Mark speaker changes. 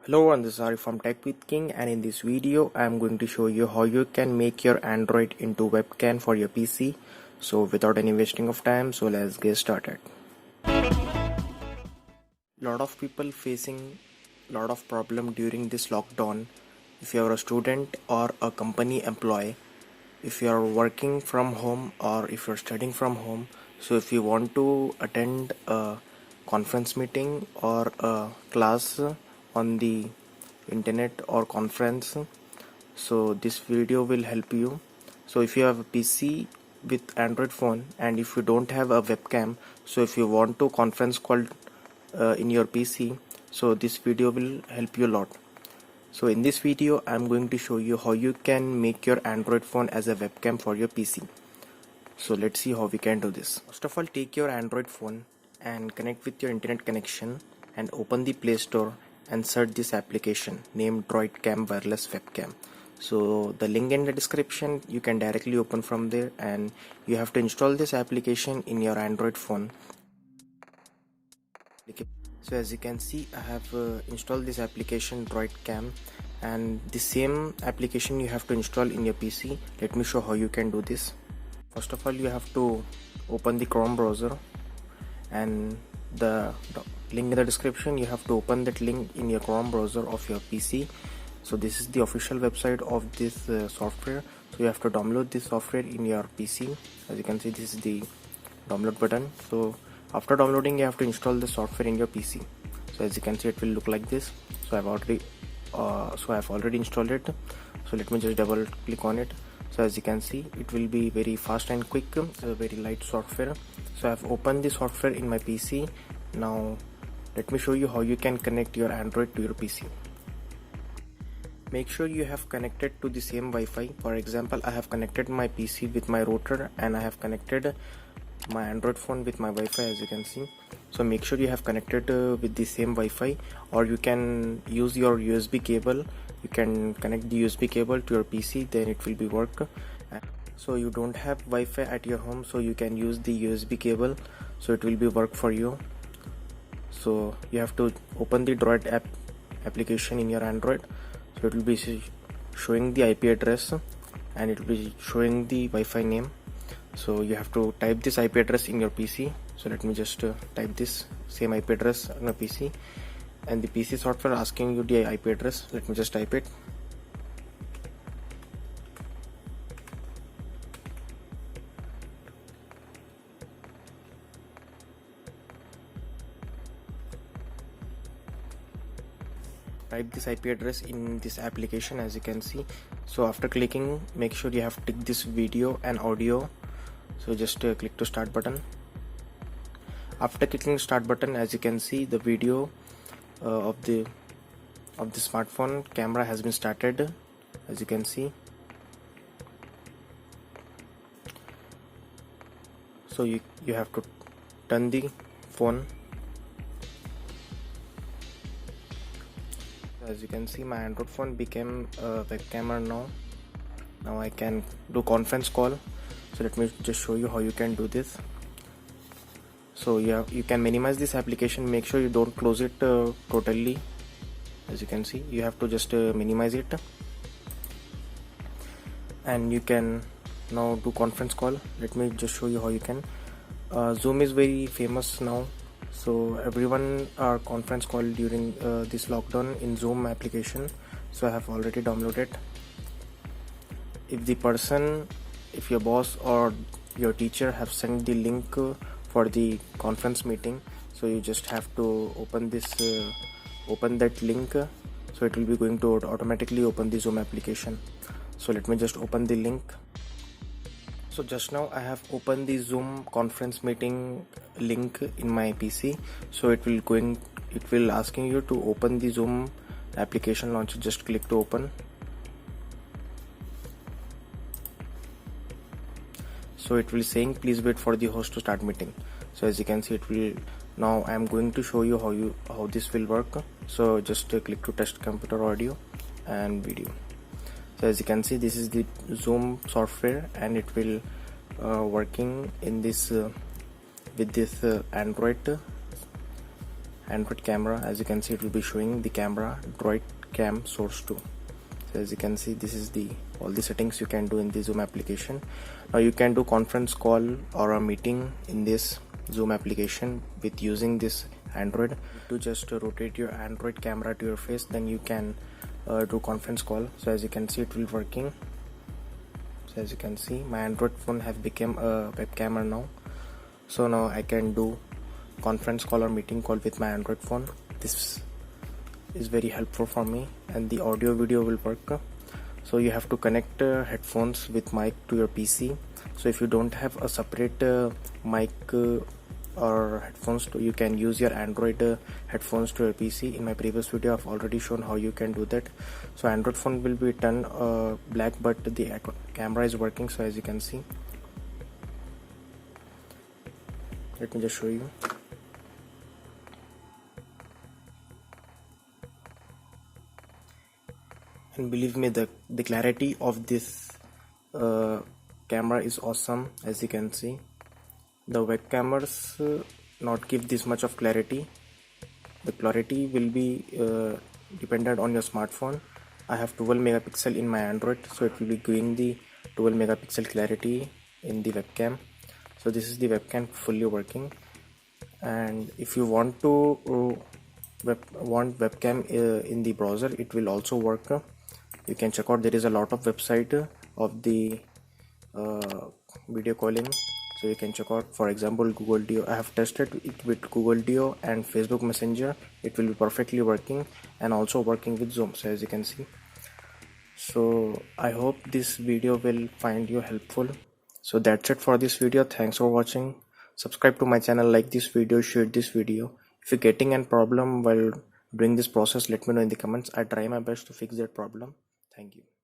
Speaker 1: Hello, and this is Arif from Tech with King, and in this video I am going to show you how you can make your Android into webcam for your PC. So without any wasting of time, so let's get started. Lot of people facing lot of problem during this lockdown. If you are a student or a company employee, if you are working from home or if you're studying from home, so if you want to attend a conference meeting or a class on the internet or conference, so this video will help you. So if you have a PC with Android phone and if you don't have a webcam, so if you want to conference call in your PC, so this video will help you a lot. So in this video I'm going to show you how you can make your Android phone as a webcam for your PC. So let's see how we can do this. First of all, take your Android phone and connect with your internet connection and open the Play Store and search this application named DroidCam Wireless Webcam. So the link in the description, you can directly open from there, and you have to install this application in your Android phone. So as you can see, I have installed this application DroidCam, and the same application you have to install in your PC. Let me show how you can do this. First of all, you have to open the Chrome browser, and the link in the description, you have to open that link in your Chrome browser of your PC. So this is the official website of this software. So you have to download this software in your PC. As you can see, this is the download button. So after downloading, you have to install the software in your PC. So as you can see, it will look like this. So I've already installed it. So let me just double click on it. So as you can see, it will be very fast and quick, very light software. So I've opened the software in my PC. Now let me show you how you can connect your Android to your PC. Make sure you have connected to the same Wi-Fi. For example, I have connected my PC with my router and I have connected my Android phone with my Wi-Fi, as you can see. So make sure you have connected with the same Wi-Fi, or you can use your USB cable. You can connect the USB cable to your PC, then it will be work. So you don't have Wi-Fi at your home, so you can use the USB cable, so it will be work for you. So you have to open the Droid application in your Android. So it will be showing the IP address and it will be showing the Wi-Fi name. So you have to type this IP address in your PC. So let me just type this same IP address on my PC, and the PC software asking you the IP address. Let me just type it. Type this IP address in this application, as you can see. So after clicking, make sure you have tick this video and audio. So just click to start button. After clicking start button, as you can see, the video of the smartphone camera has been started, as you can see. So you have to turn the phone. As you can see, my Android phone became a webcam now. Now I can do conference call. So let me just show you how you can do this. So you can minimize this application. Make sure you don't close it totally. As you can see, you have to just minimize it, and you can now do conference call. Let me just show you how you can. Zoom is very famous now, so everyone are conference call during this lockdown in Zoom application. So I have already downloaded. If your boss or your teacher have sent the link for the conference meeting, so you just have to open that link. So it will be going to automatically open the Zoom application. So let me just open the link. So just now I have opened the Zoom conference meeting link in my PC. So it will asking you to open the Zoom application launcher. Just click to open. So it will saying please wait for the host to start meeting. So as you can see, it will now I am going to show you how this will work. So just click to test computer audio and video. So as you can see, this is the Zoom software, and it will working in this with this Android Android camera. As you can see, it will be showing the camera Droid Cam Source 2. So as you can see, this is all the settings you can do in the Zoom application. Now you can do conference call or a meeting in this Zoom application with using this Android. To just rotate your Android camera to your face, then you can do conference call. So as you can see, it will working. So as you can see, my Android phone have become a web camera now. So now I can do conference call or meeting call with my Android phone. This is very helpful for me, and the audio video will work. So you have to connect headphones with mic to your PC. So if you don't have a separate mic or headphones, you can use your Android headphones to your PC. In my previous video I've already shown how you can do that. So Android phone will be turned black, but the camera is working. So as you can see, let me just show you. And believe me, the clarity of this camera is awesome. As you can see, the web cameras not give this much of clarity. The clarity will be dependent on your smartphone. I have 12 megapixel in my Android, so it will be giving the 12 megapixel clarity in the webcam. So this is the webcam fully working. And if you want to webcam in the browser, it will also work. You can check out, there is a lot of website of the video calling. So you can check out, for example, Google Duo. I have tested it with Google Duo and Facebook Messenger. It will be perfectly working, and also working with Zoom. So as you can see, so I hope this video will find you helpful. So that's it for this video. Thanks for watching. Subscribe to my channel, like this video, share this video. If you're getting a problem while doing this process, let me know in the comments. I try my best to fix that problem. Thank you.